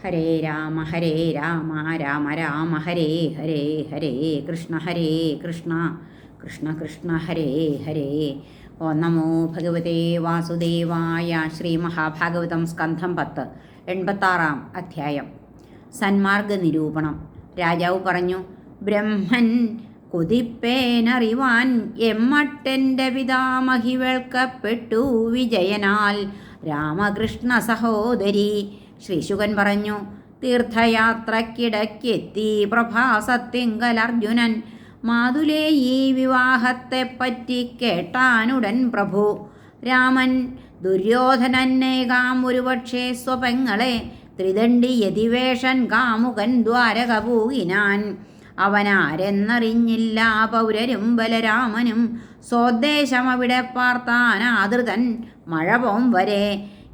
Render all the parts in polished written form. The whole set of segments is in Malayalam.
ഹരേ രാമ രാമ രാമ ഹരേ ഹരേ ഹരേ കൃഷ്ണ കൃഷ്ണ കൃഷ്ണ ഹരേ ഹരേ. ഓം നമോ ഭഗവതേ വാസുദേവായ. ശ്രീ മഹാഭാഗവതം സ്കന്ധം 10 86 അധ്യായം. സന്മാർഗ നിരൂപണം. രാജാവ് പറഞ്ഞു, ബ്രഹ്മൻ കുതിപ്പേനറിവാൻ എമ്മട്ടെൻ്റെ പിതാമഹി വേൾക്കപ്പെട്ടു വിജയനാൽ രാമകൃഷ്ണ സഹോദരി. ശ്രീശുകൻ പറഞ്ഞു, തീർത്ഥയാത്രക്കിടക്കെത്തി പ്രഭാസത്തിങ്കൽ അർജുനൻ മാതുലേയി വിവാഹത്തെപ്പറ്റി കേട്ടാനുടൻ പ്രഭു. രാമൻ ദുര്യോധനന്നേകാം ഒരുപക്ഷേ സ്വപങ്ങളെ ത്രിദണ്ഡി യതിവേഷൻ കാമുകൻ ദ്വാരക പൂകിനാൻ. അവനാരെന്നറിഞ്ഞില്ല പൗരരും ബലരാമനും സ്വദേശമവിടെ പാർത്താനാദൃതൻ മഴപോം വരെ.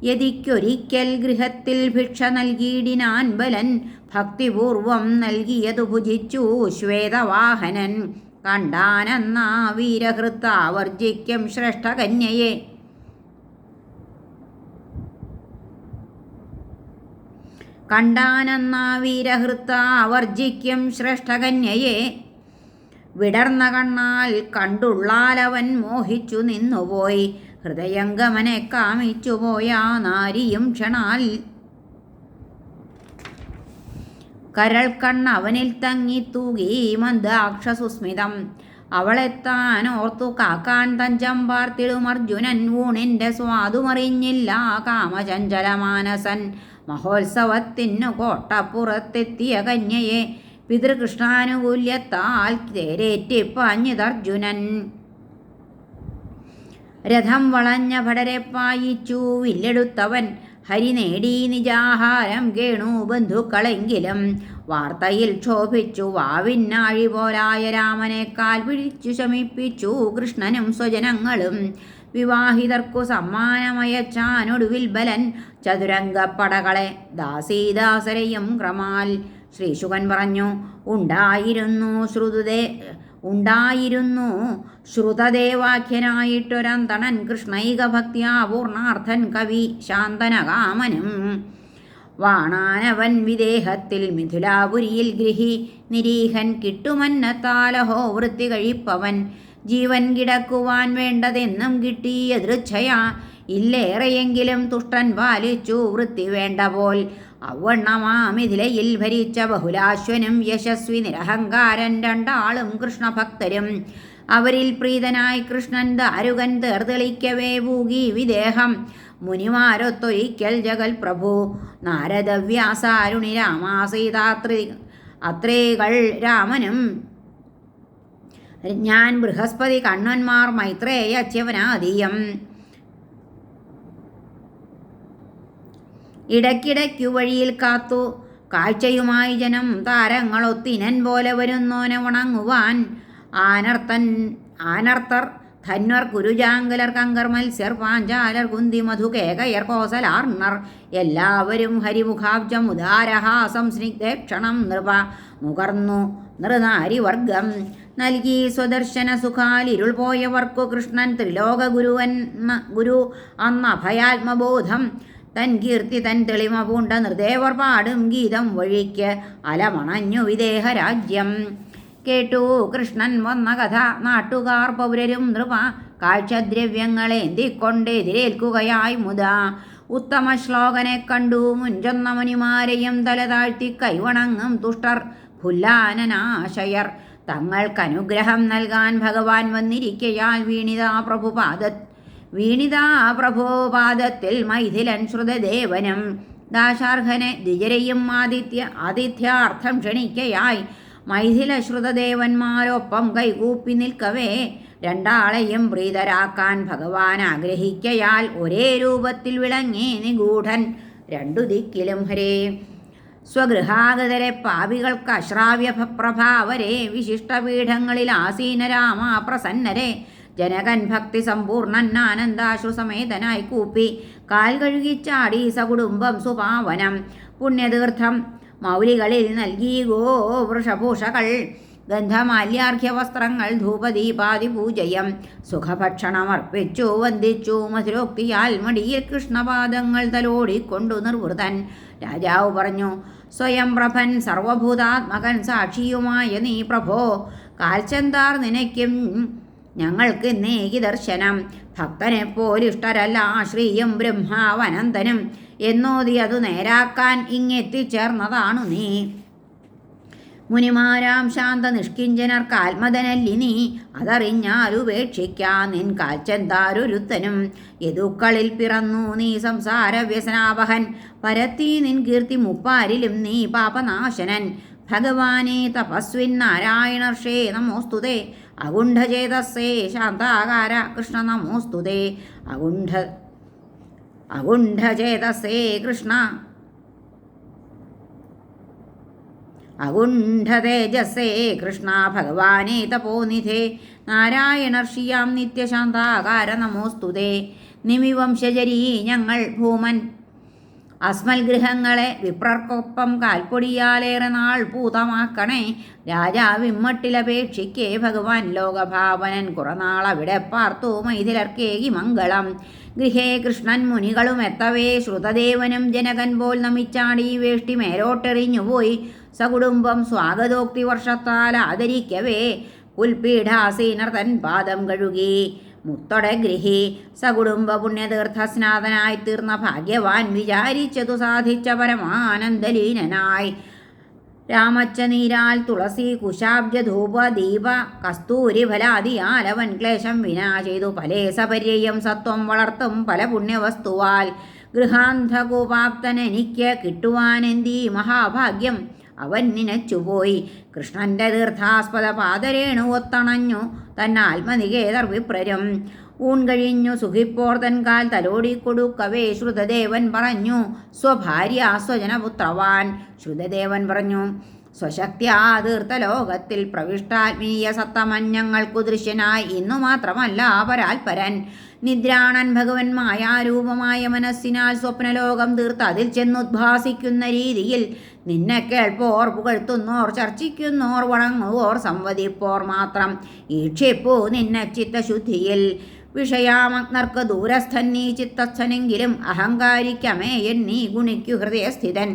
യതിക്കൊരിക്കൽ ഗൃഹത്തിൽ ഭിക്ഷ നൽകിയിടിനാൻ ബലൻ ഭക്തിപൂർവം നൽകിയതു ഭുജിച്ചു ശ്വേതവാഹനൻ. കണ്ടാനെന്നാ വീരഹൃത്താവർജിക്കും ശ്രേഷ്ഠകന്യയെ ശ്രേഷ്ഠകന്യയെ വിടർന്ന കണ്ണാൽ കണ്ടുള്ളാലവൻ മോഹിച്ചു നിന്നുപോയി. ഹൃദയംഗമനെ കാമിച്ചുപോയ നാരിയും ക്ഷണാൽ കരൾ കണ്ണവനിൽ തങ്ങി തൂകി മന്ദാക്ഷസുസ്മിതം. അവളെത്താൻ ഓർത്തു കാക്കാൻ തഞ്ചം പാർത്തിടും അർജുനൻ. ഊണിൻ്റെ സ്വാദുമറിഞ്ഞില്ല കാമചഞ്ചലമാനസൻ. മഹോത്സവത്തിനു കോട്ടപ്പുറത്തെത്തിയ കന്യയെ പിതൃകൃഷ്ണാനുകൂല്യത്താൽ തേരേറ്റിപ്പാഞ്ഞിതർജുനൻ. രഥം വളഞ്ഞ ഭടരെ പായിച്ചു വില്ലെടുത്തവൻ. ഹരി നേടി നിജാഹാരം കേണു ബന്ധുക്കളെങ്കിലും. വാർത്തയിൽ ക്ഷോഭിച്ചു വാവിന്നാഴി പോലായ രാമനേക്കാൽ പിടിച്ചു ശമിപ്പിച്ചു കൃഷ്ണനും സ്വജനങ്ങളും. വിവാഹിതർക്കു സമ്മാനമയച്ചാനൊടുവിൽ ബലൻ ചതുരംഗപ്പടകളെ ദാസീദാസരെയും ക്രമാൽ. ശ്രീശുകൻ പറഞ്ഞു, ഉണ്ടായിരുന്നു ശ്രുതദേവാഖ്യനായിട്ടൊരന്തണൻ കൃഷ്ണൈക ഭക്തിയാ പൂർണാർത്ഥൻ കവി ശാന്തനകാമനും. വാണാനവൻ വിദേഹത്തിൽ മിഥുലാപുരിയിൽ ഗൃഹി നിരീഹൻ. കിട്ടുമന്നത്താലഹോ വൃത്തി കഴിപ്പവൻ. ജീവൻ കിടക്കുവാൻ വേണ്ടതെന്നും കിട്ടി എതൃച്ഛയാ. ഇല്ലേറെയെങ്കിലും തുഷ്ടൻ പാലിച്ചു വൃത്തി വേണ്ട പോൽ. അവണ്ണമാ മിഥിലയിൽ ഭരിച്ച ബഹുലാശ്വനും യശസ്വി നിരഹങ്കാരൻ രണ്ടാളും കൃഷ്ണഭക്തരും. അവരിൽ പ്രീതനായി കൃഷ്ണൻ ദാരുകൻ തേർതെളിക്കവേ പൂകി വിദേഹം. മുനിമാരൊത്തൊരിക്കൽ ജഗൽ പ്രഭു നാരദവ്യാസാരുണി രാമാസീതാത്രി അത്രേകൾ രാമനും ഞാൻ ബൃഹസ്പതി കണ്ണന്മാർ മൈത്രേയ ച്യവനാദിയം. ഇടയ്ക്കിടയ്ക്കു വഴിയിൽ കാത്തു കാഴ്ചയുമായി ജനം താരങ്ങളൊത്തിനൻ പോലെ വരുന്നോനെ വണങ്ങുവാൻ. ആനർത്തർ ധന്വർ കുരുജാങ്കലർ കങ്കർ മത്സ്യർ പാഞ്ചാലർ കുന്തി മധുകേകയർ കോസലാർണർ എല്ലാവരും ഹരിമുഖാബ്ജം ഉദാരഹാസം സ്നിഗ്ധേക്ഷണം നൃപ നുകർന്നു നൃനാരിവർഗം. നൽകി സ്വദർശന സുഖാലിരുൾ പോയവർക്കു കൃഷ്ണൻ ത്രിലോക ഗുരു അന്ന ഭയാത്മബോധം. തൻ കീർത്തി തൻ തെളിമ പൂണ്ട നിർദേവർ പാടും ഗീതം വഴിക്ക് അലമണഞ്ഞു വിദേഹരാജ്യം. കേട്ടു കൃഷ്ണൻ വന്ന കഥ നാട്ടുകാർ പൗരരും നൃപ കാഴ്ചദ്രവ്യങ്ങളേന്തിക്കൊണ്ടെതിരേൽക്കുകയായി മുതാ. ഉത്തമ ശ്ലോകനെ കണ്ടു മുഞ്ചൊന്ന മുനിമാരെയും തല താഴ്ത്തി കൈവണങ്ങും തുഷ്ടർ ഫുല്ലാനനാശയർ. തങ്ങൾക്കനുഗ്രഹം നൽകാൻ ഭഗവാൻ വന്നിരിക്കയാൽ വീണിതാ പ്രഭുപാദത്തിൽ മൈഥിലൻ ശ്രുതദേവനും. ദാശാർഹനെ ദ്വിജരെയും ആതിഥ്യാർത്ഥം ക്ഷണിക്കയായി മൈഥില ശ്രുതദേവന്മാരൊപ്പം കൈകൂപ്പി നിൽക്കവേ രണ്ടാളെയും പ്രീതരാക്കാൻ ഭഗവാൻ ആഗ്രഹിക്കയാൽ ഒരേ രൂപത്തിൽ വിളങ്ങി നിഗൂഢൻ രണ്ടു ദിക്കിലും. ഹരേ സ്വഗൃഹാഗതരെ പാപികൾക്ക് അശ്രാവ്യ പ്രഭാവരെ വിശിഷ്ടപീഠങ്ങളിൽ ആസീന രാമ പ്രസന്നരെ. ജനകൻ ഭക്തി സമ്പൂർണൻ ആനന്ദാശ്രുസമേതനായി കൂപ്പി കാൽ കഴുകിച്ചാടി സകുടുംബം സുപാവനം. പുണ്യതീർത്ഥം മൗലികളിൽ നൽകി വൃഷഭൂഷകൾ ഗന്ധമാല്യാർഘ്യ വസ്ത്രങ്ങൾ ധൂപദീപാദി പൂജയം. സുഖഭക്ഷണമർപ്പിച്ചു വന്ദിച്ചു മധുരോക്തിയാൽ മടിയിൽ കൃഷ്ണപാദങ്ങൾ തലോടിക്കൊണ്ടു നിർവൃതൻ. രാജാവ് പറഞ്ഞു, സ്വയം പ്രഭൻ സർവഭൂതാത്മകൻ സാക്ഷിയുമായ നീ പ്രഭോ, കാൽച്ചെന്താർ നിനയ്ക്കും ഞങ്ങൾക്ക് നേകി ദർശനം. ഭക്തനെപ്പോലിഷ്ടരല്ല ശ്രീയും ബ്രഹ്മാവനന്തനും എന്നോതി അതു നേരാക്കാൻ ഇങ്ങെത്തിച്ചേർന്നതാണു നീ. മുനിമാരാം ശാന്ത നിഷ്കിഞ്ചനർക്ക് ആത്മതനല്ലി നീ, അതറിഞ്ഞാലുപേക്ഷിക്കാൻ നിൻ കാൽച്ചെന്താരൊരുത്തനും. യദുക്കളിൽ പിറന്നു നീ സംസാര വ്യസനാവഹൻ, പരത്തി നിൻ കീർത്തി മുപ്പാരിലും നീ പാപനാശനൻ. ഭഗവാനേ തപസ്വിൻ നാരായണർഷേ നമോസ്തുതേ, അഗുണ്ഠചേതസ്സേ ശാന്താകാര കൃഷ്ണ നമോസ്തുതേ. അഗുണ്ഠചേതസ്സേ കൃഷ്ണ അഗുണ്ഠതേജസ്സേ കൃഷ്ണ ഭഗവാനേ തപോനിധേ, നാരായണർഷിയാം നിത്യശാന്താകാര നമോസ്തുതേ. നിമിവംശജരീ ഞങ്ങൾ ഭൂമൻ അസ്മൽ ഗൃഹങ്ങളെ വിപ്രർക്കൊപ്പം കാൽപ്പൊടിയാലേറെ നാൾ പൂതമാക്കണേ. രാജാവിമ്മട്ടിലപേക്ഷിക്കേ ഭഗവാൻ ലോകഭാവനൻ കുറനാളവിടെ പാർത്തു മൈഥിലർക്കേകി മംഗളം. ഗൃഹേ കൃഷ്ണൻ മുനികളും എത്തവേ ശ്രുതദേവനും ജനകൻ പോൽ നമിച്ചാടി വേഷ്ടി മേലോട്ടെറിഞ്ഞുപോയി. സകുടുംബം സ്വാഗതോക്തി വർഷത്താൽ ആദരിക്കവേ പുൽപീഠാസീനർ തൻ പാദം കഴുകി. മുത്തൊടെ ഗൃഹി സകുടുംബ പുണ്യതീർത്ഥസ്നാതനായി തീർന്ന ഭാഗ്യവാൻ വിചാരിച്ചതു സാധിച്ച പരമാനന്ദലീനനായി. രാമച്ചനീരാൽ തുളസി കുശാബ്ജ ധൂപ ദീപ കസ്തൂരി ഫലാദിയാലവൻ ക്ലേശം വിനാ ചെയ്തു പലേ സപര്യം സത്വം വളർത്തും പല പുണ്യവസ്തുവാൽ. ഗൃഹാന്ധകൂപാപ്തനെനിക്ക് കിട്ടുവാനെന്തീ മഹാഭാഗ്യം അവൻ നിനച്ചുപോയി. കൃഷ്ണന്റെ തീർത്ഥാസ്പദ പാദരേണു ഒത്തണഞ്ഞു തന്നാത്മനികേതർ വിപ്രരും. ഊൺ കഴിഞ്ഞു സുഖിപ്പോർ തൻകാൽ തലോടിക്കൊടുക്കവേ ശ്രുതദേവൻ പറഞ്ഞു, സ്വഭാര്യ സ്വജനപുത്രവാൻ. ശ്രുതദേവൻ പറഞ്ഞു, സ്വശക്തിയാ തീർത്ഥലോകത്തിൽ പ്രവിഷ്ടാത്മീയ സത്തമഞ്ഞങ്ങൾക്കു ദൃശ്യനായി ഇന്നു മാത്രമല്ല പരാൽപരൻ. നിദ്രാണൻ ഭഗവൻ മായാരൂപമായ മനസ്സിനാൽ സ്വപ്നലോകം തീർത്ത് അതിൽ ചെന്നുദ്ഭാസിക്കുന്ന രീതിയിൽ നിന്നെ കേൾപ്പോർ പുകഴ്ത്തുന്നോർ ചർച്ചിക്കുന്നോർ വണങ്ങുവോർ സംവദിപ്പോർ മാത്രം ഈക്ഷിപ്പൂ നിന്നെ ചിത്തശുദ്ധിയിൽ. വിഷയാമഗ്നർക്ക് ദൂരസ്ഥൻ നീ ചിത്തസ്ഥനെങ്കിലും അഹങ്കാരിക്കമേയൻ നീ ഗുണിക്കു ഹൃദയസ്ഥിതൻ.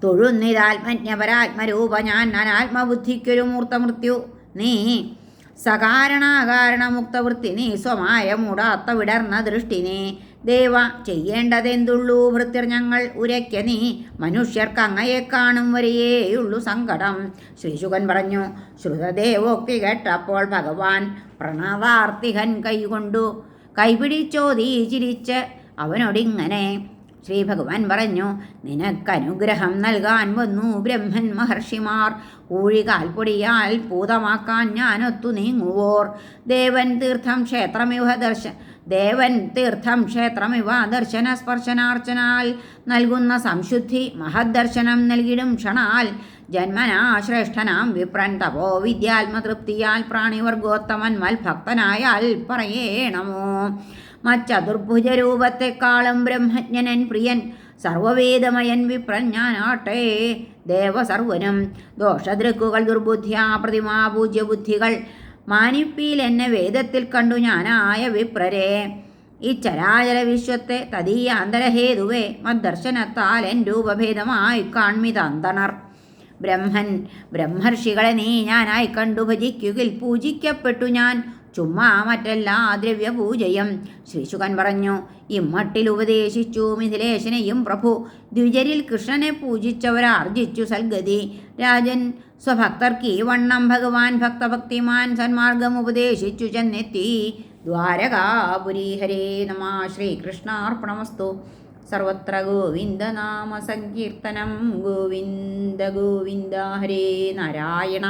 തൊഴുന്നിരാത്മജ്ഞപരാത്മരൂപ ഞാൻ അനാത്മബുദ്ധിക്കൊരു മൂർത്തമൃത്യു നീ. സകാരണാകാരണമുക്തവൃത്തി നീ സ്വമായ മൂടാത്ത വിടർന്ന ദൃഷ്ടി നീ. ദേവ ചെയ്യേണ്ടതെന്തുള്ളൂ ഭൃത്യർ ഞങ്ങൾ ഉരയ്ക്ക നീ, മനുഷ്യർക്ക് അങ്ങയെ കാണും വരെയേയുള്ളൂ സങ്കടം. ശ്രീശുകൻ പറഞ്ഞു. ശ്രുതദേവോക്തി കേട്ടപ്പോൾ ഭഗവാൻ പ്രണതാർത്തിഹൻ കൈപിടിച്ചോതി ചിരിച്ച് അവനോടിങ്ങനെ. ശ്രീ ഭഗവാൻ പറഞ്ഞു, നിനക്കനുഗ്രഹം നൽകാൻ വന്നു ബ്രഹ്മൻ മഹർഷിമാർ. ഊഴികാൽപ്പൊടിയാൽ പൂതമാക്കാൻ ഞാനൊത്തു നീങ്ങുവോർ. ദേവൻ തീർത്ഥം ക്ഷേത്രമിവ ദർശന സ്പർശനാർച്ചനാൽ നൽകുന്ന സംശുദ്ധി മഹദ്ദർശനം നൽകിടും ക്ഷണാൽ. ജന്മനാ ശ്രേഷ്ഠനാം വിപ്രൻ തപോ വിദ്യാത്മതൃപ്തിയാൽ പ്രാണിവർഗോത്തമൻ മൽഭക്തനായാൽ പറയേണമോ. മച്ചതുർഭുജരൂപത്തെക്കാളും ബ്രഹ്മജ്ഞനൻ പ്രിയൻ സർവവേദമയൻ വിപ്രൻ ഞാനാട്ടെ. ദേവസർവനും ദോഷദൃക്കുകൾ ദുർബുദ്ധ്യാ പ്രതിമാ പൂജ്യബുദ്ധികൾ മാനിപ്പീൽ എന്നെ വേദത്തിൽ കണ്ടു ഞാനായ വിപ്രരെ. ഈ ചരാചര വിശ്വത്തെ തദീയാന്തരഹേതുവേ മദ്ദർശനത്താൽ എൻ രൂപഭേദമായി കാൺമിതന്തണർ. ബ്രഹ്മർഷികളെ നീ ഞാനായി കണ്ടു ഭജിക്കുകിൽ പൂജിക്കപ്പെട്ടു ഞാൻ ചുമ്മാ മറ്റെല്ലാ ദ്രവ്യപൂജയും. ശ്രീശുകൻ പറഞ്ഞു. ഇമ്മട്ടിൽ ഉപദേശിച്ചു മിഥിലേശനെയും പ്രഭു. ദ്വിജരിൽ കൃഷ്ണനെ പൂജിച്ചവരാർജിച്ചു സൽഗതി. രാജൻ സ്വഭക്തർക്ക് ഈ വണ്ണം ഭഗവാൻ ഭക്തഭക്തിമാൻ സന്മാർഗം ഉപദേശിച്ചു ചെന്നെത്തി ദ്വാരകാപുരി. ഹരേ നമഃ. ശ്രീകൃഷ്ണാർപ്പണമസ്തു. സർവത്ര ഗോവിന്ദനാമ സങ്കീർത്തനം. ഗോവിന്ദ ഗോവിന്ദ. ഹരേ നാരായണ.